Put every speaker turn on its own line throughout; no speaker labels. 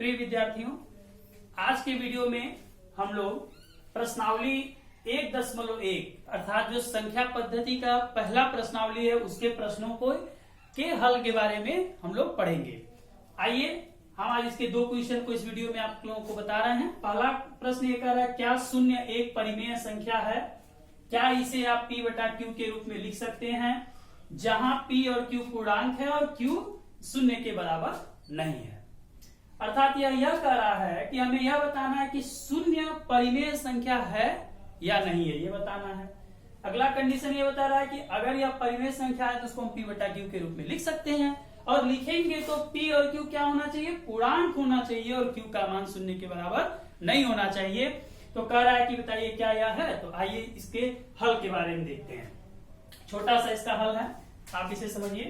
प्रिय विद्यार्थियों, आज के वीडियो में हम लोग प्रश्नावली 1.1 अर्थात जो संख्या पद्धति का पहला प्रश्नावली है उसके प्रश्नों को के हल के बारे में हम लोग पढ़ेंगे। आइए हम आज इसके दो क्वेश्चन को इस वीडियो में आप लोगों को बता रहे हैं। पहला प्रश्न ये कह रहा है, क्या शून्य एक परिमेय संख्या है? क्या इसे आप p बटा q के रूप में लिख सकते हैं जहां p और q पूर्णांक है और q शून्य के बराबर नहीं है। अर्थात यह कह रहा है कि हमें यह बताना है कि शून्य परिमेय संख्या है या नहीं है, ये बताना है। अगला कंडीशन ये बता रहा है कि अगर यह परिमेय संख्या है तो उसको हम p बटा q के रूप में लिख सकते हैं, और लिखेंगे तो p और q क्या होना चाहिए? पूर्णांक होना चाहिए, और q का मान शून्य के बराबर नहीं होना चाहिए। तो कह रहा है कि बताइए क्या यह है। तो आइए इसके हल के बारे में देखते हैं। छोटा सा इसका हल है, आप इसे समझिए।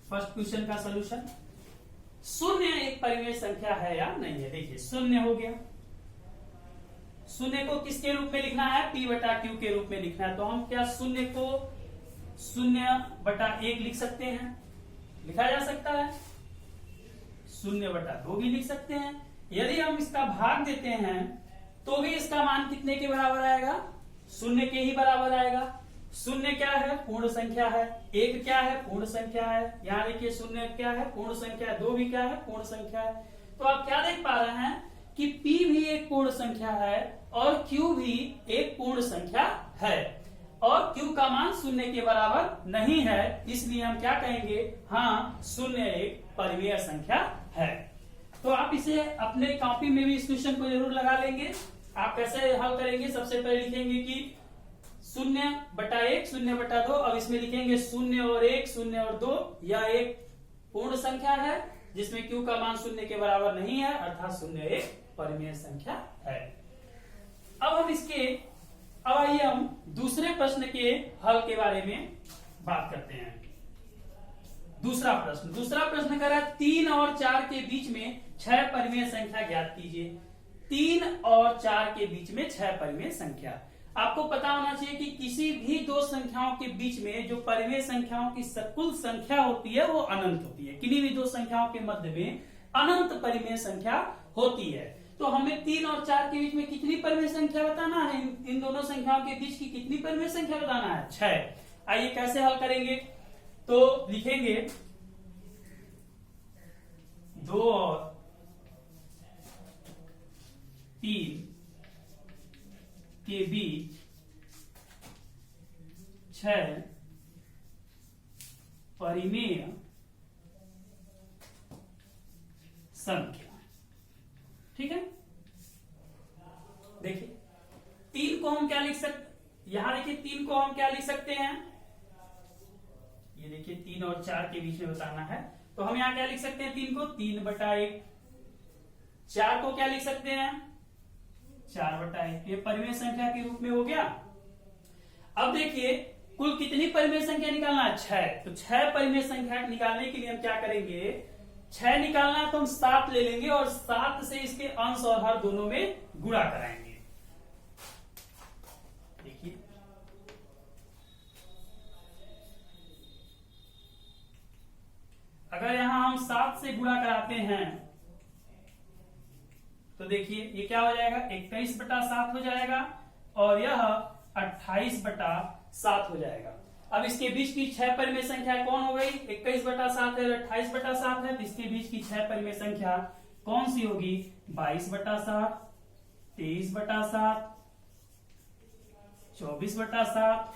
फर्स्ट क्वेश्चन का सोल्यूशन, शून्य एक परिमेय संख्या है या नहीं है। देखिए शून्य हो गया, शून्य को किसके रूप में लिखना है? p बटा q के रूप में लिखना है। तो हम क्या शून्य को 0/1 लिख सकते हैं, लिखा जा सकता है। 0/2 भी लिख सकते हैं। यदि हम इसका भाग देते हैं तो भी इसका मान कितने के बराबर आएगा? शून्य के ही बराबर आएगा। शून्य क्या है? पूर्ण संख्या है। एक क्या है? पूर्ण संख्या है। यहाँ देखिए शून्य क्या है? पूर्ण संख्या है। 2 भी क्या है? पूर्ण संख्या है। तो आप क्या देख पा रहे हैं कि p भी एक पूर्ण संख्या है और q भी एक पूर्ण संख्या है, और q का मान शून्य के बराबर नहीं है। इसलिए हम क्या कहेंगे? हाँ, शून्य एक परिमेय संख्या है। तो आप इसे अपने कॉपी में भी इस क्वेश्चन को जरूर लगा लेंगे। आप कैसे हल करेंगे? सबसे पहले लिखेंगे कि 0/1 0/2। अब इसमें लिखेंगे 0 और 1 0 और 2। यह एक पूर्ण संख्या है जिसमें q का मान शून्य के बराबर नहीं है, अर्थात शून्य एक परिमेय संख्या है। अब आइए हम दूसरे प्रश्न के हल के बारे में बात करते हैं। दूसरा प्रश्न कर रहा है 3 और 4 के बीच में 6 परिमेय संख्या ज्ञात कीजिए। 3 और 4 के बीच में 6 परिमेय संख्या। आपको पता होना चाहिए कि किसी भी दो संख्याओं के बीच में जो परिमेय संख्याओं की कुल संख्या होती है वो अनंत होती है। किन्हीं भी दो संख्याओं के मध्य में अनंत परिमेय संख्या होती है। तो हमें 3 और 4 के बीच में कितनी परिमेय संख्या बताना है? इन दोनों संख्याओं के बीच की कितनी परिमेय संख्या बताना है? 6। आइए कैसे हल करेंगे? तो लिखेंगे 2 और 3 के बीच 6 परिमेय संख्या। ठीक है, देखिए 3 को हम क्या लिख सकते, यहां देखिए 3 को हम क्या लिख सकते हैं? ये देखिए 3 और 4 के बीच में बताना है, तो हम यहाँ क्या लिख सकते हैं? 3 को 3/1। 4 को क्या लिख सकते हैं? 4/1। ये परिमेय संख्या के रूप में हो गया। अब देखिए कुल कितनी परिमेय संख्या निकालना है? 6। तो 6 परिमेय संख्या निकालने के लिए हम क्या करेंगे? 6 निकालना है तो हम 7 ले लेंगे और 7 से इसके अंश और हर दोनों में गुणा कराएंगे। देखिए अगर यहां हम 7 से गुणा कराते हैं तो देखिए ये क्या हो जाएगा? 21/7 हो जाएगा, और यह 28/7 हो जाएगा। अब इसके बीच की 6 परिमेय संख्या कौन हो गई? 21/7 है, 28/7 है। तो इसके बीच की 6 परिमेय संख्या कौन सी होगी? 22/7, 23/7, 24/7,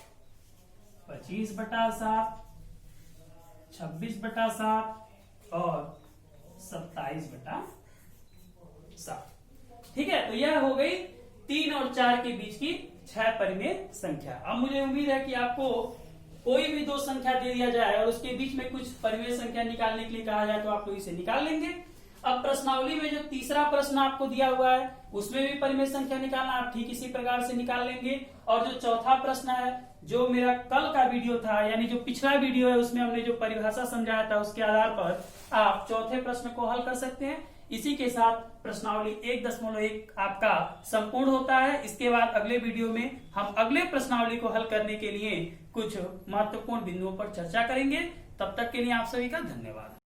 25/7, 26/7 और 27/7। ठीक है, तो यह हो गई 3 और 4 के बीच की 6 परिमेय संख्या। अब मुझे उम्मीद है कि आपको कोई भी दो संख्या दे दिया जाए और उसके बीच में कुछ परिमेय संख्या निकालने के लिए कहा जाए तो आप लोग इसे निकाल लेंगे। अब प्रश्नावली में जो तीसरा प्रश्न आपको दिया हुआ है उसमें भी परिमेय संख्या निकालना, आप ठीक इसी प्रकार से निकाल लेंगे। और जो चौथा प्रश्न है, जो मेरा कल का वीडियो था, यानी जो पिछला वीडियो है, उसमें हमने जो परिभाषा समझाया था उसके आधार पर आप चौथे प्रश्न को हल कर सकते हैं। इसी के साथ प्रश्नावली 1.1 आपका संपूर्ण होता है। इसके बाद अगले वीडियो में हम अगले प्रश्नावली को हल करने के लिए कुछ महत्वपूर्ण बिंदुओं पर चर्चा करेंगे। तब तक के लिए आप सभी का धन्यवाद।